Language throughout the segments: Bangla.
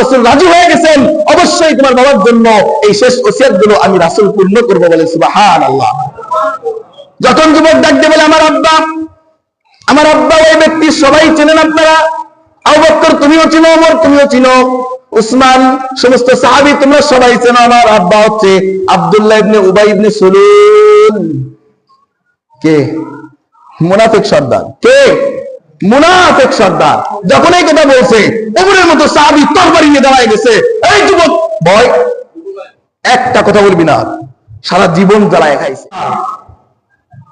রাসূল রাজি হয়ে গেছেন, অবশ্যই তোমার বাবার জন্য এই শেষ ওসিয়ত গুলো আমি রাসূল পূর্ণ করবো। বলে সুবহানাল্লাহ। যখন যুবক ডাক দিয়ে বলে আমার আব্বা ওই ব্যক্তি, সবাই চেনেন আপনারা, আবু বকর তুমিও চিনো, ওমর তুমিও চিনো, উসমান, সমস্ত সাহাবী তোমরা সবাই চেনো। আমার আব্বা হচ্ছে আব্দুল্লাহ ইবনে উবাই ইবনে সুলুল। কে? মুনাফিক সর্দার। কে? মুনাফিক সর্দার। যখন এই কথা বলছে, ওমরের মতো সাহাবী তরবারি নিয়ে দাঁড়ায় গেছে, এই যুবক ভয়, একটা কথা বলবি না, সারা জীবন জ্বালায় খাইছে।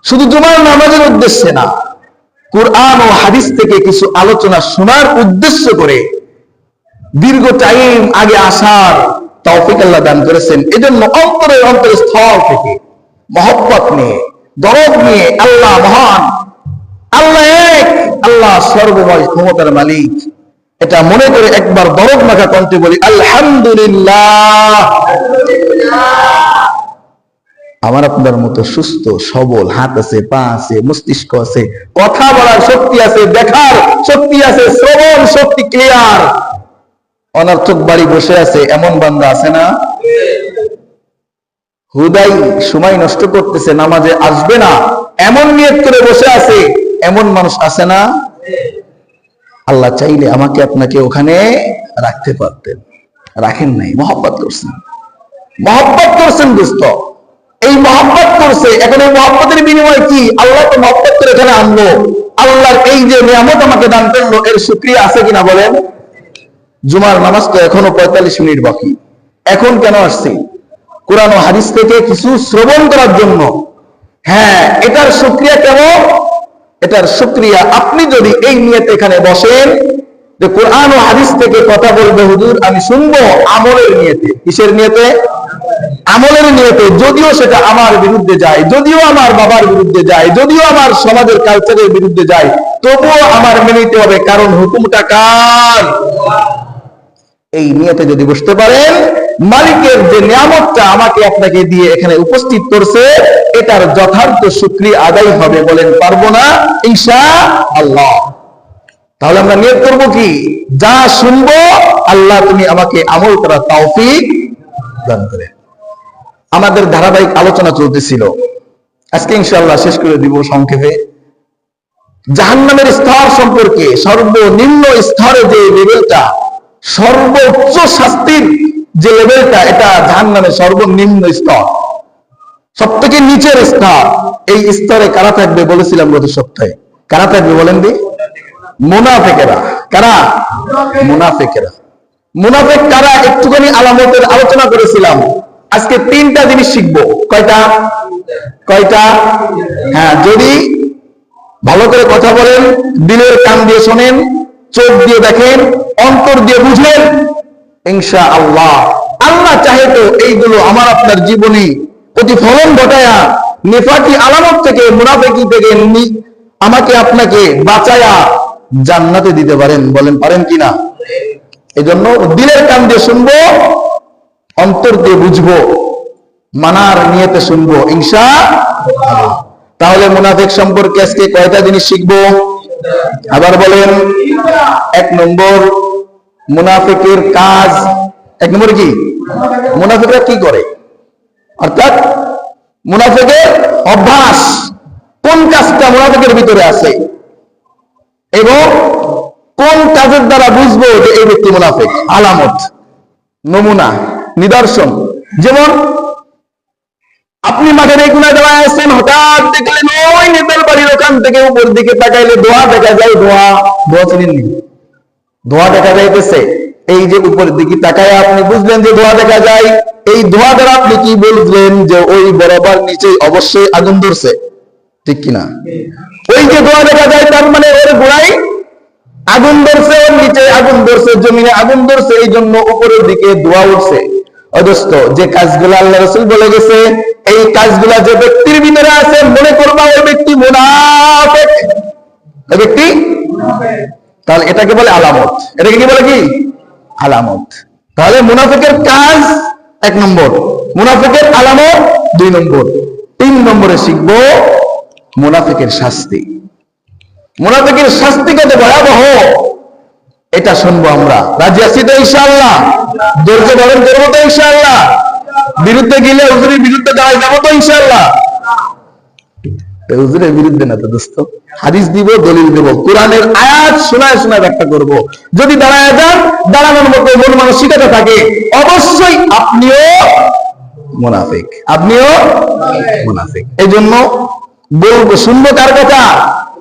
শুধু জুমার নামাজের উদ্দেশ্যে না, কুরআন ও হাদিস থেকে কিছু আলোচনা শোনার উদ্দেশ্য করে দীর্ঘ টাইম আগে আসার তৌফিক আল্লাহ দান করেছেন। এজন্য অন্তরের স্থল থেকে মহব্বত নিয়ে, দরদ নিয়ে, আল্লাহ মহান, আল্লাহ এক, আল্লাহ সর্বময় ক্ষমতার মালিক, এটা মনে করে একবার দরদ মাখা কণ্ঠে বলি আলহামদুলিল্লাহ। আমার আপনার মতো সুস্থ সবল হাত আছে, পা আছে, মস্তিষ্ক আছে, কথা বলার শক্তি আছে, দেখার শক্তি আছে, শ্রবণ শক্তি ক্লিয়ার, অনর্থক বাড়ি বসে আছে এমন বান্দা আছে না? হুদাই সময় নষ্ট করতেছে, নামাজে আসবে না এমন নিয়ত করে বসে আছে এমন মানুষ আছে না? আল্লাহ চাইলে আমাকে আপনাকে ওখানে রাখতে পারতেন, রাখেন নাই, মহব্বত করছেন, মহব্বত করছেন দোস্ত, এই মহব্বত করছে। এখন এই মহব্বতের বিনিময় কি? আল্লাহ তো মহব্বত করে এখানে আনলো, আল্লাহর এই যে নিয়ামত আমাকে দান করলো, এর শুকরিয়া আছে কিনা বলেন? জুমার নামাজ তো এখনো 45 মিনিট বাকি, এখন কেন আসছি? কোরআন ও হাদিস থেকে কিছু শ্রবণ করার জন্য। হ্যাঁ, এটার শুকরিয়া কেমন? এটার শুকরিয়া আপনি যদি এই নিয়তে এখানে বসেন যে কোরআন ও হাদিস থেকে কথা বলবে হুজুর, আমি শুনবো, আমলের নিয়তে। কিসের নিয়তে? আমলের নিয়তে। যদিও সেটা আমার বিরুদ্ধে যায়, যদিও আমার বাবার বিরুদ্ধে যায়, যদিও আমার সমাজের কালচারের বিরুদ্ধে যায়, তবুও আমার মেনে নিতে হবে, কারণ হুকুমটা কার? এই নিয়তে যদি বসতে পারেন, মালিকের যে নিয়ামতটা আমাকে আপনাকে দিয়ে এখানে উপস্থিত করছে, এটার যথার্থ শুকরিয়া আদায় হবে। বলেন পারবো না? ইনশাআল্লাহ। তাহলে আমরা নিয়ত করব কি? যা শুনবো, আল্লাহ তুমি আমাকে আমল করার তৌফিক দান করে। আমাদের ধারাবাহিক আলোচনা চলতেছিল, আজকে ইনশাআল্লাহ শেষ করে দিব সংক্ষেপে। জাহান্নামের স্তর সম্পর্কে, সর্বনিম্ন স্তরে যে লেভেলটা, সর্বোচ্চ শাস্তির যে লেভেলটা, এটা জাহান্নামের সর্বনিম্ন স্তর, সব থেকে নিচের স্তর। এই স্তরে কারা থাকবে বলেছিলাম গত সপ্তাহে? কারা থাকবে বলেন দি? মুনাফিকেরা। কারা? মুনাফিকেরা। মুনাফিক কারা একটুখানি আলামতের আলোচনা করেছিলাম। আজকে 3টা জিনিস শিখবো। কয়টা? হ্যাঁ, যদি ভালো করে কথা বলেন, দিলের কান দিয়ে শোনেন, চোখ দিয়ে দেখেন, অন্তর দিয়ে বুঝেন, ইনশাআল্লাহ আল্লাহ চাহে তো এইগুলো আমার আপনার জীবনে প্রতিফলন ঘটায়া নিফাকি আলামত থেকে, মুনাফিকি থেকে আমাকে আপনাকে বাঁচায়া জান্নাতে দিতে পারেন। বলেন পারেন কিনা? এই জন্য দিলের কান দিয়ে শুনবো, অন্তর দিয়ে বুঝবো, মানার নিয়তে শুনবো ইনশাআল্লাহ। তাহলে মুনাফিক সম্পর্কে আজকে কয়টা জিনিস শিখবো? আবার বলেন। 1 নম্বর, মুনাফিকের কাজ। 1 নম্বর কি? মুনাফিকরা কি করে, অর্থাৎ মুনাফিকের অভ্যাস, কোন কাজটা মুনাফিকের ভিতরে আছে এবং কোন কাজের দ্বারা বুঝবো যে এই ব্যক্তি মুনাফিক। আলামত, নমুনা, নিদর্শন। যেমন আপনি মাঠের এই কোনায় দাঁড়ায় আছেন, হঠাৎ দেখলেন ওই নেতার বাড়ির ওখান থেকে উপর দিকে তাকাইলে ধোঁয়া দেখা যায়। ধোঁয়া চিনেননি? ধোঁয়া দেখা যাইতেছে। এই যে উপরের দিকে তাকায় আপনি বুঝলেন যে ধোঁয়া দেখা যায়। এই ধোঁয়া দ্বারা আপনি কি বুঝলেন? যে ওই বরাবর নিচে অবশ্যই আগুন ধরছে, ঠিক কিনা? ওই যে ধোঁয়া দেখা যায়, তার মানে ওর গোড়ায় আগুন ধরছে, ওর নিচে আগুন ধরছে, জমিনে আগুন ধরছে, এই জন্য উপরের দিকে ধোঁয়া উঠছে। অদস্ত যে কাজগুলো আল্লাহ রাসূল বলে গেছে, এই কাজগুলা যে ব্যক্তির ভিতরে আছে, মনে করবা ওই ব্যক্তি মুনাফিক। ওই ব্যক্তি মুনাফিক। তাহলে এটাকে বলে আলামত। এটাকে কি বলে? কি আলামত। তাহলে মুনাফিকের কাজ 1 নম্বর, মুনাফিকের আলামত 2 নম্বর। 3 নম্বরে শিখবো মুনাফিকের শাস্তি। মুনাফিকের শাস্তি কত ভয়াবহ, এটা শুনবো আমরা। রাজি আছি তো ইনশাআল্লাহ? ধৈর্য ধারণ করবো তো ইনশাআল্লাহ? বিরুদ্ধে গেলে হুজুরের বিরুদ্ধে দাঁড়াই যাবো তো ইনশাআল্লাহ? হুজুরের বিরুদ্ধে না তো দোস্ত, হাদিস দিব, দলিল দেব, কোরআনের আয়াত শোনায় শোনায় ব্যাখ্যা করব। যদি দাঁড়ায় যান, দাঁড়ানোর মতো মন মানসিকতা থাকে, অবশ্যই আপনিও মুনাফিক, আপনিও মুনাফিক। এই জন্য বলবো, শুনবো কার কথা?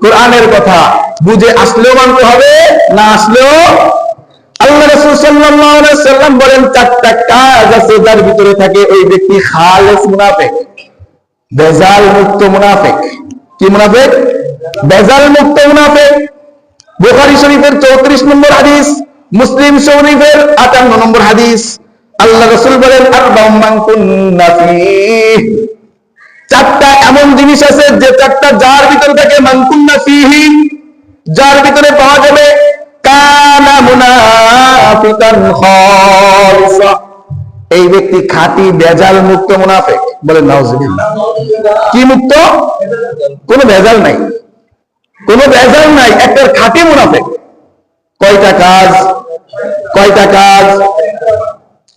কোরআনের কথা। বুঝে আসলেও মানতে হবে, না আসলেও। আল্লাহ রাসূল সাল্লাল্লাহু আলাইহি ওয়াসাল্লাম বলেন, চারটা কাজ আছে যার ভিতরে থাকে ওই ব্যক্তি খালেস মুনাফিক, বেজাল মুক্ত মুনাফিক। কি মুনাফিক? বেজাল মুক্ত মুনাফিক। বুখারী শরীফের 34 নম্বর হাদিস, মুসলিম শরীফের 58 নম্বর হাদিস। আল্লাহ রাসূল বলেন, আরবাউন মান কুন্না ফীহি, চারটা এমন জিনিস আছে যে চারটা যার ভিতরে থাকে, মান কুন্না ফীহি, যার ভিতরে পাওয়া যাবে, কানা মুনাফিকান খালিসা, এই ব্যক্তি খাঁটি বেজাল মুক্ত মুনাফিক। বলেন নাউজুবিল্লাহ। কি মুক্ত? কোনো ভেজাল নাই, কোনো ভেজাল নাই, একটা খাঁটি মুনাফিক। কয়টা কাজ? কয়টা কাজ?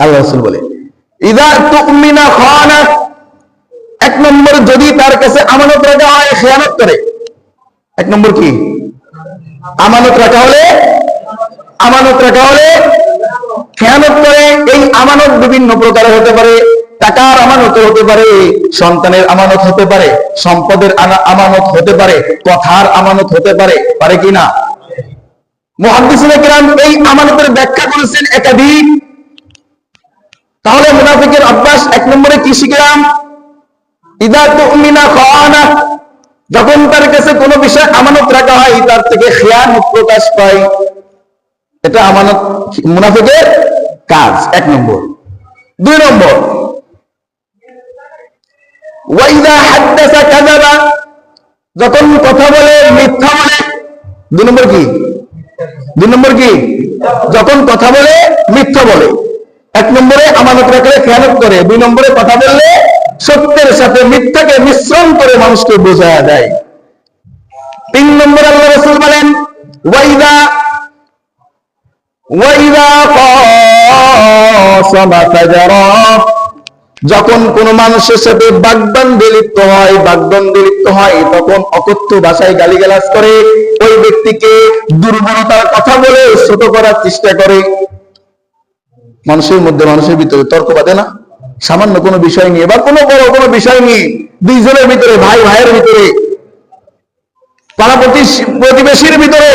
আল্লাহ রাসূল বলে, ইযা তুমিনা খানা, এক নম্বর, যদি তার কাছে আমানত রাখা হয় খেয়ানত করে। এক নম্বর কি? আমানত রাখা হলে, আমানত রাখা হলে খেয়ানত করে। এই আমানত বিভিন্ন প্রকার হতে পারে, টাকার আমানত হতে পারে, সন্তানের আমানত হতে পারে, সম্পদের আমানত হতে পারে, কথার আমানত হতে পারে, পারে কিনা? মুহাদ্দিসিনে কিরাম এই আমানতের ব্যাখ্যা করেছেন একাধিক। তাহলে মুনাফিকের অভ্যাস এক নম্বরে কি শিখলাম? ইযা তুমিনা খানা, যখন তার কাছে কোনো বিষয় আমানত রাখা হয় তার থেকে খেয়ানত প্রকাশ পায়। এটা আমানত মুনাফিকের কাজ, এক নম্বর। দুই নম্বর, ওয়াইদা হাদ্দাসা কাযাবা, যখন কথা বলে মিথ্যা বলে। দুই নম্বর কি? দুই নম্বর কি? যখন কথা বলে মিথ্যা বলে। এক নম্বরে আমানত রাখলে খেয়ানত করে, দুই নম্বরে কথা বললে সত্যের সাথে মিথ্যাকে মিশ্রণ করে মানুষকে বোঝায়া দেয়। তিন নম্বর আল্লাহ রাসূল বলেন, ওয়াইদা কাসামা ফাজারা, যখন কোন মানুষের সাথে বাগদান্ডে লিপ্ত হয় তখন অকথ্য ভাষায় গালিগালাজ করে, ওই ব্যক্তিকে দুর্বলতার কথা বলে ছোট করার চেষ্টা করে। মানুষের মধ্যে, মানুষের ভিতরে তর্ক বাঁধে না? সামান্য কোনো বিষয় নিয়ে বা কোনো বড় কোনো বিষয় নিয়ে দুইজনের ভিতরে, ভাই ভাইয়ের ভিতরে, পাড়া প্রতিবেশীর ভিতরে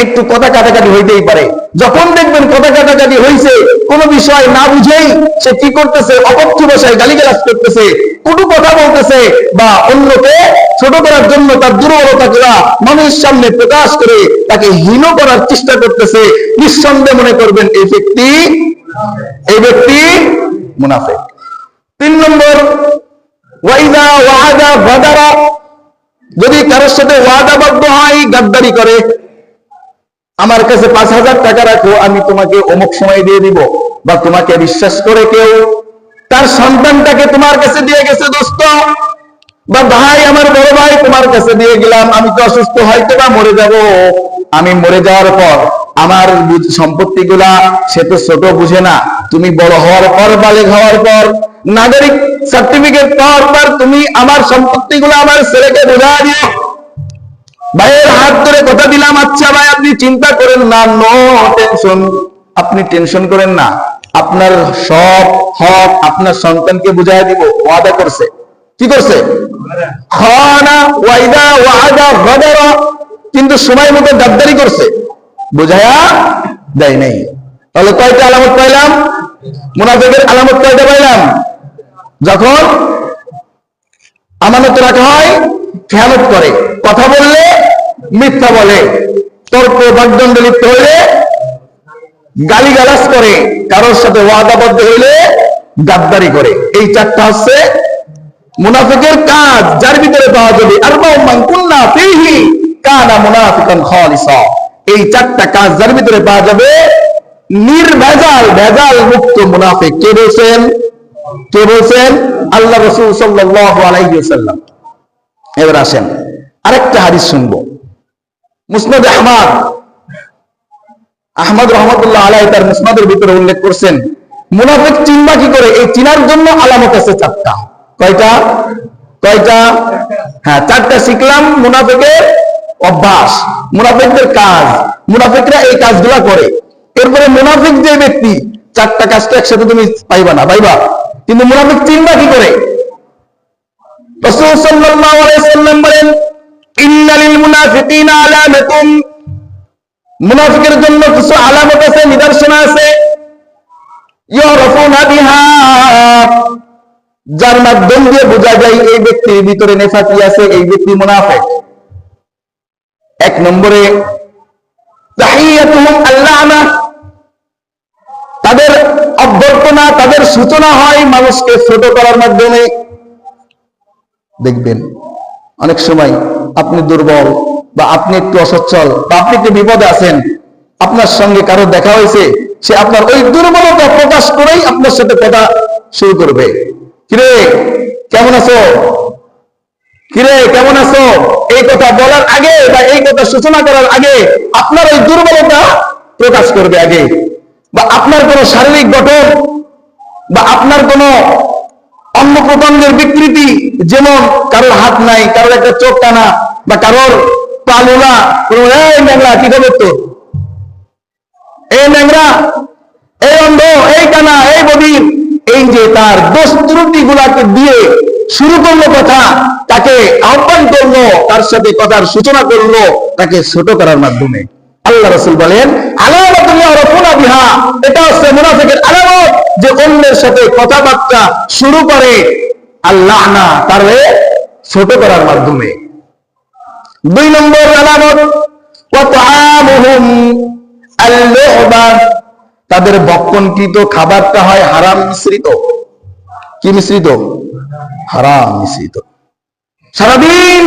একটু কথা কাটাকাটি হইতেই পারে। যখন দেখবেন কথা কাটাকাটি হয়েছে, কোন বিষয় না বুঝেই সে কি করতেছে, অকথ্য ভাষায় গালিগালাজ করতেছে, কটু কথা বলতেছে, বা অন্যকে ছোট করার জন্য তার দুর্বলতাগুলা মানুষের সামনে প্রকাশ করে তাকে হীন করার চেষ্টা করতেছে, নিঃসন্দেহে মনে করবেন এই ব্যক্তি মুনাফিক। তিন নম্বর, ওয়াইদা ওয়াদা গাদারা, যদি কারোর সাথে ওয়াদাবদ্ধ হয় গাদ্দারি করে। আমার কাছে 5,000 টাকা রাখো, আমি তোমাকে অমুক সময় দিয়ে দিব। বা তোমাকে বিশ্বাস করে কেউ তার সন্তানটাকে তোমার কাছে দিয়ে গেছে দোস্ত, বা ভাই, আমার বড় ভাই তোমার কাছে দিয়ে গেলাম, আমি তো অসুস্থ, হয়তো বা মরে যাব, আমি মরে যাওয়ার পর আমার সম্পত্তিগুলা সে তো ছোট বুঝে না, তুমি বড় হওয়ার পর, বালেগ হওয়ার পর, নাগরিক সার্টিফিকেট পাওয়ার পর তুমি আমার সম্পত্তিগুলো আমার ছেলেকে বুঝা দিও। ভাইয়ের হাত ধরে কথা দিলাম, আচ্ছা ভাই আপনি চিন্তা করেন না, নো টেনশন, আপনি টেনশন করেন না, আপনার সব হক আপনার সন্তানকে বুঝাই দিব। ওয়াদা করছে, কি করছে? খানা ওয়াইদা ওয়াদা গাদারা, কিন্তু সময় মতো গাদ্দারি করছে, বুঝায়া দেয় নাই। তাহলে কয়টা আলামত পাইলাম? মুনাফিকের আলামত কয়টা পাইলাম? যখন আমানত রাখা হয় খেয়ানত করে, কথা বললে মিথ্যা বলে, তর্ক বাগদণ্ডে লিপ্ত হইলে গালিগালাজ করে, কারোর সাথে ওয়াদাবদ্ধ হইলে গাদ্দারি করে। এই চারটা হচ্ছে মুনাফিকের কাজ, যার ভিতরে পাওয়া যাবে। আরবাউন মান কুন্না ফীহি কানা মুনাফিকান খালিসা, এই চারটা কাজ যার ভিতরে পাওয়া যাবে, নির্ভেজাল ভেজাল মুক্ত মুনাফিক। কে বলছেন? কে বলছেন? আল্লাহ রাসূল সাল্লাল্লাহু আলাইহি ওয়াসাল্লাম। এবার আসেন আরেকটা হাদিস শুনবো। মুসনাদ আহমদ আহমদ রহমতুল্লাহ আলাইহি তার মুসনাদের ভিতরে উল্লেখ করছেন, মুনাফিক চিনবা কি করে? এই চিনার জন্য আলামত আছে 4টা। কয়টা? হ্যাঁ, 4টা শিখলাম। মুনাফিকের অভ্যাস, মুনাফিকদের কাজ, মুনাফিকরা এই কাজগুলা করে। এরপরে মুনাফিক যে ব্যক্তি, 4টা কাজ তো একসাথে তুমি পাইবা না, পাইবা, কিন্তু মুনাফিক চিনবা কি করে? রাসূল সাল্লাল্লাহু আলাইহি ওয়াসাল্লাম বলেন, ইন্নালিল মুনাফিকিনা আলামাতুন, মুনাফিকের জন্য কিছু আলামত আছে, নিদর্শন আছে, ইয়ারাফুনা বিহা, যার মাধ্যম দিয়ে বোঝা যায় এই ব্যক্তির ভিতরে নেফাকি আছে, এই ব্যক্তি মুনাফিক। 1 নম্বরে তাহিয়াতুহুম আল্লানা, তাদের অভ্যর্থনা, তাদের সূচনা হয় মানুষকে ছোট করার মাধ্যমে। দেখবেন অনেক সময় আপনি দুর্বল বা আপনি একটু অসচ্ছল বা আপনি একটু বিপদে আছেন, আপনার সঙ্গে কারো দেখা হয়েছে, সে আপনার ওই দুর্বলতা প্রকাশ করেই আপনার সাথে কথা শুরু করবে। কিরে কেমন আছো, কিরে কেমন আছো, এই কথা বলার আগে বা এই কথা সূচনা করার আগে আপনার ওই দুর্বলতা প্রকাশ করবে আগে, বা আপনার কোনো শারীরিক গঠন বা আপনার কোনো অন্য প্রত্যঙ্গের বিকৃতি, যেমন কারোর হাত নাই, কারোর একটা চোখ টানা বা কারোর পা লোলা, এই ন্যাংরা কি খবর তোর, এই ন্যাংরা, এই অন্ধ, এই কানা, এই বধির, এই যে তার দোষ ত্রুটি গুলাকে দিয়ে শুরু করলো কথা, তাকে আহ্বান করলো, তার সাথে কথার সূচনা করলো, তাকে ছোট করার মাধ্যমে। আল্লাহ রাসূল বলেন, আলামাতুন ইয়ারাফুনা বিহা, এটা হচ্ছে মুনাফিকের আলামত, যে অন্যের সাথে কথাবার্তা শুরু করে আল্লাহ না, তারে ছোট করার মাধ্যমে। 2 নম্বর আলামত, ওয়া তাআমুহুম আল-লু'বা, তাদের ভক্ষণকৃত খাবারটা হয় হারাম মিশ্রিত। কি মিশ্রিত? হারাম মিশ্রিত। সারাদিন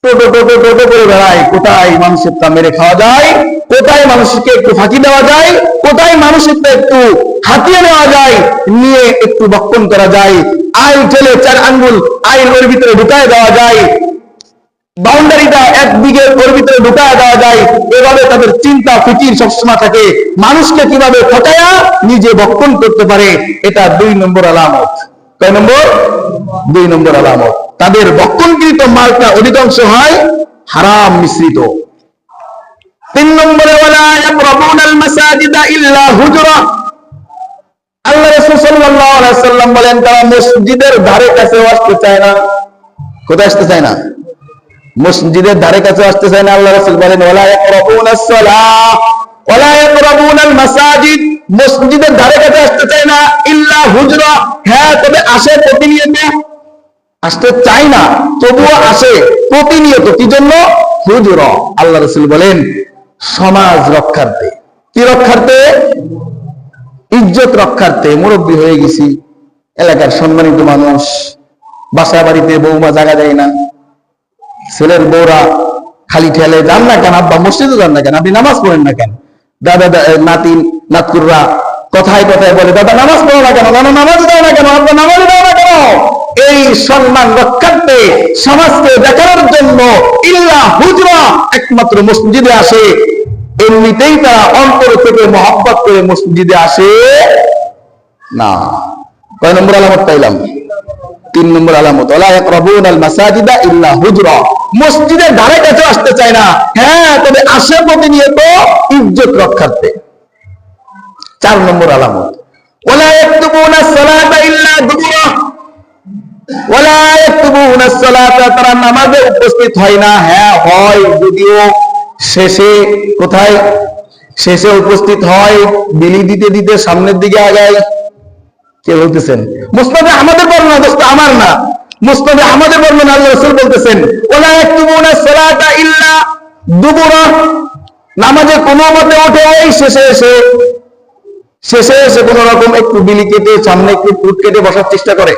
টোটো টোটো টোটো করে বেড়ায়, কোথায় মানুষের তা মেরে খাওয়া যায়, কোথায় মানুষকে একটু ফাঁকি দেওয়া যায়, কোথায় মানুষের তা একটু হাতিয়ে নেওয়া যায়, নিয়ে একটু ভক্ষণ করা যায়, আইল ঠেলে 4 আঙ্গুল আইল ওর ভিতরে ঢুকায় দেওয়া যায়, বাউন্ডারিটা একদিকে ওর ভিতরে ঢুকায় দেওয়া যায়। এভাবে তাদের চিন্তা ফিকির সবসময় থাকে মানুষকে কিভাবে ঠকায়া নিজে ভক্ষণ করতে পারে। এটা 2 নম্বর আলামত। কয় নম্বর? 2 নম্বর আলামত। তাদের ভক্ষণকৃত মালটা অধিকাংশ হয় হারাম মিশ্রিত। 3 নম্বরে, ওয়ালা ইয়াকরাবুনাল মাসাজিদা ইল্লা হুজরা, আল্লাহ রাসূল সাল্লাল্লাহু আলাইহি ওয়াসাল্লাম বলেন, তারা মসজিদের ধারে কাছে আসতে চায় না। কোথায় আসতে চায় না? মসজিদের ধারে কাছে আসতে চায় না। আল্লাহ রাসূল বলেন, ওয়ালা ইয়াকরাবুনাস সালাহ ওয়ালা ইয়াকরাবুনাল মাসাজিদ, মসজিদের ধারে কাছে আসতে চায় না, ইল্লা হুজরা, হ্যাঁ তবে আসে প্রতিনিয়ত, আসতে চায় না তবুও আসে প্রতিনিয়ত। কি জন্য? হুজরা। আল্লাহ রাসূল বলেন, সমাজ রক্ষার্থে। কি রক্ষার্থে? ইজ্জত রক্ষার্থে। মুরব্বী হয়ে গেছি, এলাকার সম্মানিত মানুষ, বাসা বাড়িতে বৌমা জায়গা দেয় না, ছেলের বউরা খালি ঠেলে, যান না কেন আব্বা, মসজিদে যান না কেন, আপনি নামাজ পড়েন না কেন, দাদা নাতি নাতকুররা কথায় কথায় বলে, দাদা নামাজ পড়ো না কেন, দাদা নামাজ দাও না কেন, আব্বা নামাজ দাও না কেন। এই সম্মান রক্ষার্থে, সমাজকে দেখানোর জন্য ইল্লা হুজরা, একমাত্র মসজিদে আসে। এমনিতেই তারা অন্তর থেকে মহব্বত করে মসজিদে আসে না। কয় নম্বর আলামত পাইলাম? 3 নম্বর আলামত, ওয়ালা ইয়াকরাবুনাল মাসাজিদা ইল্লা হুজরা, মসজিদের ধারে কাছে আসতে চায় না, হ্যাঁ তবে আসে প্রতিনিয়ত ইজ্জত রক্ষার্থে। 4 নম্বর আলামত, ওয়ালা ইয়াকতুবুনাস সালাতা ইল্লা দুবুরা, ওয়ালা ইয়াকতুবুনাস সালাতা, তারা নামাজে উপস্থিত হয় না, হ্যাঁ হয় যদিও শেষে। কোথায়? শেষে উপস্থিত হয়, বিলি দিতে দিতে সামনের দিকে আগায়। কে বলতেছেন? মুসনাদে আহমদের বর্ণনা, দোস্ত আমার না, মুসনাদে আহমদের বর্ণনা। আল্লাহ রাসূল বলতেছেন, ওয়ালা ইয়াকতুবুনাস সালাতা ইল্লা দুবুরা, নামাজে কোনো মতে ওঠে ওই শেষে এসে কোন রকম একটু বিলি কেটে সামনে একটু ফুট কেটে বসার চেষ্টা করে।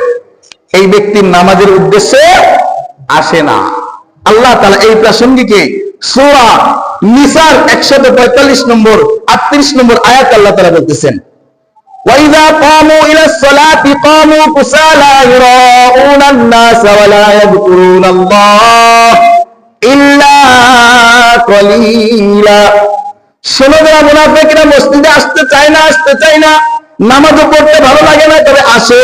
এই ব্যক্তির নামাজের উদ্দেশ্যে আসে না। আল্লাহ তাআলা এই প্রাসঙ্গিকে সূরা নিসার 145 নম্বর 38 নম্বর আয়াত আল্লাহ তাআলা বলতেছেন, وَإِذَا قَامُوا إِلَى الصَّلَاةِ قَامُوا كُسَالَى يُرَاءُونَ النَّاسَ وَلَا يَذْكُرُونَ اللَّهَ إِلَّا قَلِيلًا, শোনো যারা মুনাফিকরা মসজিদে আসতে চায় না, নামাজও পড়তে ভালো লাগে না, তবে আসে,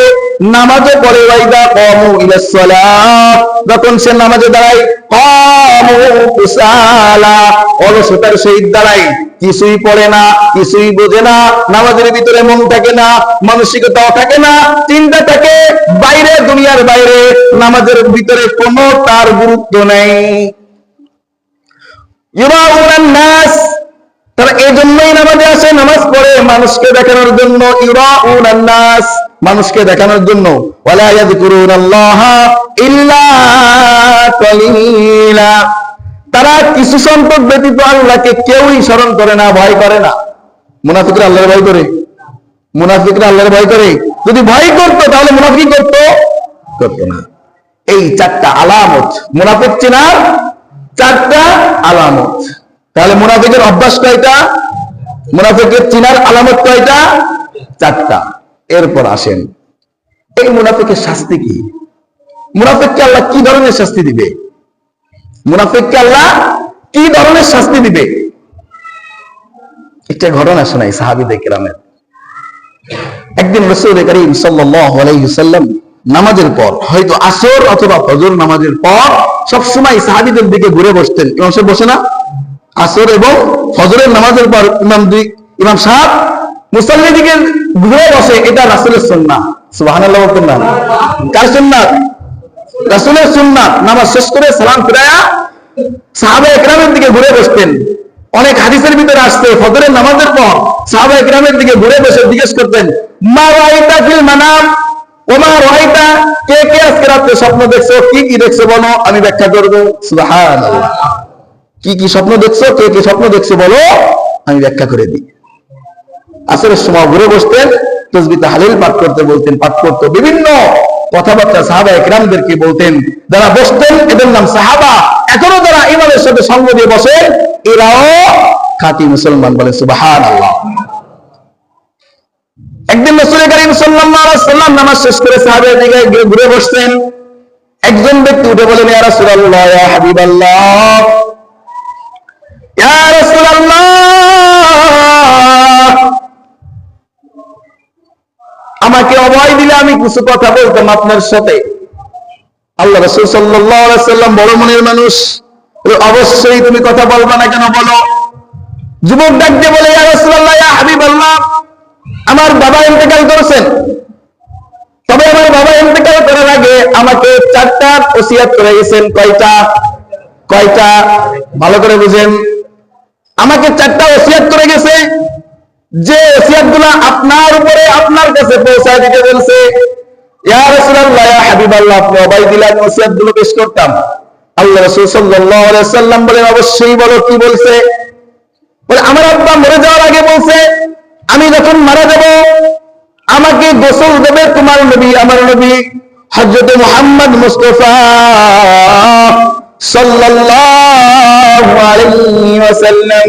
নামাজও পড়ে। ওয়াইদা কামু ইলাস সালাত, যখন সে নামাজে দাঁড়ায়, কামু কুসালা, অলসতার সহিত দাঁড়ায়, কিছুই পড়ে না, কিছুই বোঝে না, নামাজের ভিতরে মন থাকে না, মানসিকতাও থাকে না, চিন্তা থাকে বাইরে, দুনিয়ার বাইরে, নামাজের ভিতরে কোনো তার গুরুত্ব নেই। ইউরাউনান নাস, তারা এই জন্যই নামাজে আসে, নামাজ পড়ে মানুষকে দেখানোর জন্য। ইউরাউনান নাস, মানুষকে দেখানোর জন্য। ওয়ালা ইয়াযকুরুনাল্লাহা ইল্লা কালিলা, তারা কিছু সংখ্যক ব্যতীত আল্লাহকে কেউই স্মরণ করে না, ভয় করে না। মুনাফিকরা আল্লাহর ভয় করে? মুনাফিকরা আল্লাহর ভয় করে? যদি ভয় করতো তাহলে মুনাফিক করতো না। এই চারটা আলামত মুনাফিক চেনার, চারটা আলামত। তাহলে মুনাফিকের অভ্যাস কয়টা? মুনাফিকের চিনার আলামত কয়টা? চারটা। এরপর আসেন, এই মুনাফিকের শাস্তি কি? মুনাফিককে আল্লাহ কি ধরনের শাস্তি দিবে? মুনাফিককে আল্লাহ কি ধরনের শাস্তি দিবে? একটা ঘটনা শোনাই সাহাবীদের কেরামের। একদিন রাসূল করিম সাল্লাল্লাহু আলাইহি ওয়াসাল্লাম নামাজের পর, হয়তো আসর অথবা ফজর নামাজের পর, সবসময় সাহাবীদের দিকে ঘুরে বসতেন। ইমাম সাহেব বসে না? আসর এবং ফজরের নামাজের পর ইমাম সাহেব মুসাল্লির দিকে ঘুরে বসে, এটা রাসূলের সুন্নাহ। সুবহানাল্লাহ বলতেন না? কার সুন্নাহ? রাসূলের সুন্নাহ। নামাজ শেষ করে সালাম ফিরায়া সাহাবায়ে কেরামের দিকে ঘুরে বসতেন। অনেক হাদিসের ভিতরে আসছে, ফজরের নামাজের পর সাহাবায়ে কেরামের দিকে ঘুরে বসে জিজ্ঞেস করতেন, মা রাআইতা ফিল মানাম ওমা রাআইতা, কে কে আজকে রাতে স্বপ্ন দেখছো, কি কি দেখছো বলো, আমি ব্যাখ্যা করব। সুবহানাল্লাহ। কি কি স্বপ্ন দেখছো, কে কে স্বপ্ন দেখছো বলো, আমি ব্যাখ্যা করে দিই। আসরের সময় ঘুরে বসতেন, তাসবিহ তাহলিল পাঠ করতে বলতেন, পাঠ করতো, বিভিন্ন কথাবার্তা সাহাবায়ে কেরামদেরকে বলতেন। যারা বসতেন এদের নাম সাহাবা। এখনো যারা ইমামের সাথে সঙ্গ দিয়ে বসে, এরাও খাঁটি মুসলমান। বলে সুবহানাল্লাহ। একদিন রাসূল করিম সাল্লাল্লাহু আলাইহি ওয়াসাল্লাম নামাজ শেষ করে সাহাবাদের দিকে ঘুরে বসতেন। একজন ব্যক্তি উঠে বলেন, ইয়া রাসূলুল্লাহ, ইয়া হাবিবাল্লাহ, ইয়া রাসূলুল্লাহ, আমাকে অভয় দিলে আমি কিছু কথা বলতাম আপনার সাথে। আল্লাহ রাসূল সাল্লাল্লাহু আলাইহি ওয়াসাল্লাম বড় মনের মানুষ, অবশ্যই তুমি কথা বলবা না কেন, বলো। যুবক ডাক দিয়ে বলে, ইয়া রাসূলুল্লাহ, ইয়া হাবিবাল্লাহ, আমার বাবা ইন্তেকাল করেছেন, তবে আমার বাবা ইন্তেকাল করার আগে আমাকে চারটা ওসিয়াত করে গেছেন। কয়টা? ভালো করে বুঝেন। আমাকে চারটা ওসিয়াত করে গেছে, যে ওসিয়াতগুলো আপনার উপরে, আপনার কাছে পৌঁছায় দিতে বলছে। ইয়া রাসূলুল্লাহ, ইয়া হাবিবাল্লাহ, আপনি অভয় দিলে আমি ওসিয়াতগুলো পেশ করতাম। আল্লাহ রাসূল সাল্লাল্লাহু আলাইহি ওয়াসাল্লাম বলেন, অবশ্যই বলো, কি বলছে? বলে, আমার আব্বা মরে যাওয়ার আগে বলছে, আমি যখন মারা যাব আমাকে গোসল দেবে তোমার নবী, আমার নবী হযরত মুহাম্মদ মুস্তাফা সাল্লাল্লাহু আলাইহি ওয়াসাল্লাম।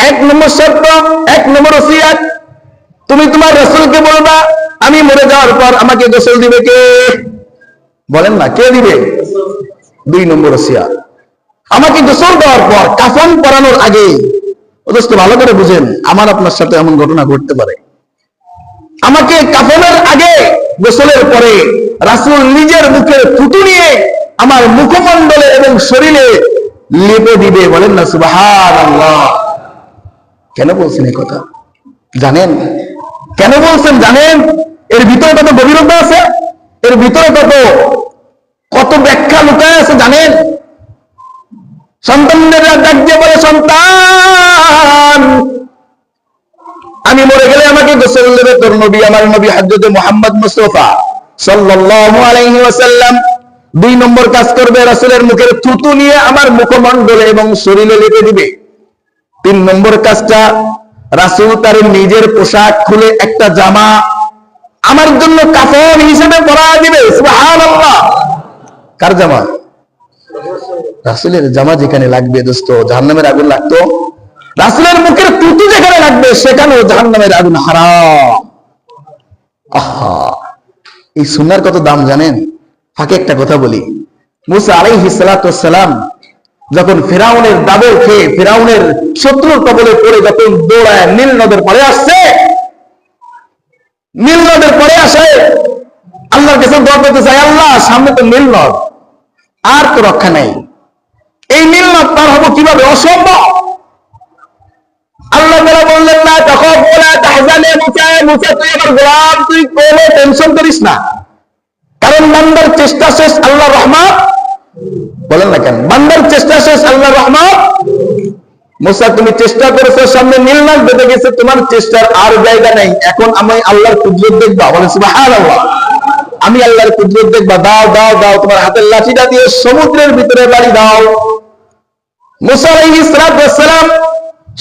এক নম্বর শর্ত, এক নম্বর ওসিয়াত, তুমি তোমার রাসূলকে বলবা আমি মরে যাওয়ার পর আমাকে গোসল দিবে কে? বলেন না, কে দিবে? দুই নম্বর ওসিয়াত, আমাকে গোসল দেওয়ার পর, কাফন পরানোর আগে। দোস্ত ভালো করে বুঝেন, আমার আপনার সাথে এমন ঘটনা ঘটতে পারে। আমাকে কাফনের আগে, গোসলের পরে রাসূল নিজের মুখে থুতু নিয়ে আমার মুখমণ্ডলে এবং শরীরে লেপে দিবে। বলেন না সুবহানাল্লাহ। কেন বলছেন এই কথা জানেন? কেন বলছেন জানেন? এর ভিতরে কত গভীরতা আছে, এর ভিতরে কত ব্যাখ্যা লুকায় আছে জানেন? সন্তানরা ডাক দিয়ে বলে, সন্তান, আমি মরে গেলে আমাকে গোসল দেবে তোর নবী, আমার নবী হযরত মুহাম্মদ মুস্তাফা সাল্লাল্লাহু আলাইহি ওয়াসাল্লাম। দুই নম্বর কাজ করবে, রাসূলের মুখের থুতু নিয়ে আমার মুখমণ্ডলে এবং শরীরে লেপে দিবে। তিন নম্বর কাজটা, রাসূল তার নিজের পোশাক খুলে একটা জামা আমার জন্য কাফন হিসেবে পরায় দিবে। সুবহানাল্লাহ। কার জামা? রাসূলের জামা যেখানে লাগবে দোস্ত জাহান্নামের আগুন লাগতো, রাসূলের মুখের থুতু যেখানে লাগবে সেখানেও জাহান্নামের আগুন হারাম। আহা, এই সুন্নাহর কত দাম জানেন? ফাঁকে একটা কথা বলি, মুসা আলাইহিস সালাতু ওয়াস সালাম যখন ফেরাউনের দাবল খেয়ে ফেরাউনের শত্রুর কবলে পড়ে যখন দৌড়ায় নীল নদের পরে আসছে, নীল নদের পরে আসে আল্লাহর কাছে দোয়া করতে চাই, আল্লাহ সামনে তো নীল নদ, আর তো রক্ষা নেই, এই নীল নদ পার হবো কিভাবে, অসম্ভব। আল্লাহ তাআলা বললেন না তখন বলা তাহজানে মুসা, মুসা তুই আমার গোলাম, তুই কোনো টেনশন করিস না, কারণ বান্দার চেষ্টা শেষ আল্লাহর রহমত। বলেন না কেন, বান্দার চেষ্টা শেষ আল্লাহর রহমত। মুসা তুমি চেষ্টা করেছো, সামনে নীল নদ বেঁধে গেছে, তোমার চেষ্টার আর জায়গা নেই, এখন আমি আল্লাহর কুদরত দেখবা। বলেন সুবহানাল্লাহ, আমি আল্লাহর কুদরত দেখবা। দাও দাও দাও, তোমার হাতের লাঠিটা দিয়ে সমুদ্রের ভিতরে বাড়ি দাও। মুসা আলাইহিস সালাম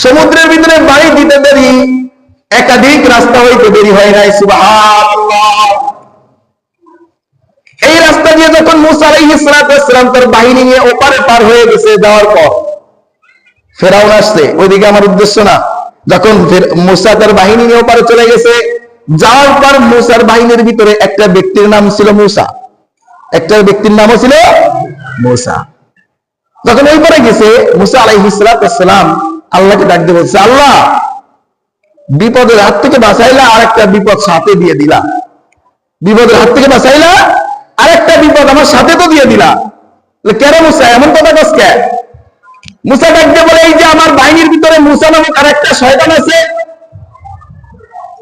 সমুদ্রের ভিতরে বাড়ি দিতে দেরি, একাধিক রাস্তা হইতে দেরি হয় নাই। সুবহানাল্লাহ, এই রাস্তা দিয়ে যখন মুসা আলাইহিস সালাম তার বাহিনী নিয়ে ওপারে পার হয়ে গেছে, যাওয়ার পর ফেরাউন আসছে, ওইদিকে আমার উদ্দেশ্য না। যখন মুসা তার বাহিনী নিয়ে ওপারে চলে গেছে, যাওয়ার পর মুসার বাহিনীর ভিতরে একটা ব্যক্তির নাম ছিল মুসা, একটা ব্যক্তির নামও ছিল মুসা। যখন ওই পরে গেছে, মুসা আলাইহিস সালাম আল্লাহকে ডাক দিয়ে বলছে, আল্লাহ বিপদের হাত থেকে বাঁচাইলা, আর একটা বিপদ সাথে দিয়ে দিলা। বিপদের হাত থেকে বাঁচাইলা, আর একটা বিপদ আমার সাথে তো দিয়ে দিলা। কেন মুসা এমন কথা কস কে? মুসা ডাক দিয়ে বলে, এই যে আমার বাহিনীর ভিতরে মুসা নামক আর একটা শয়তান আছে,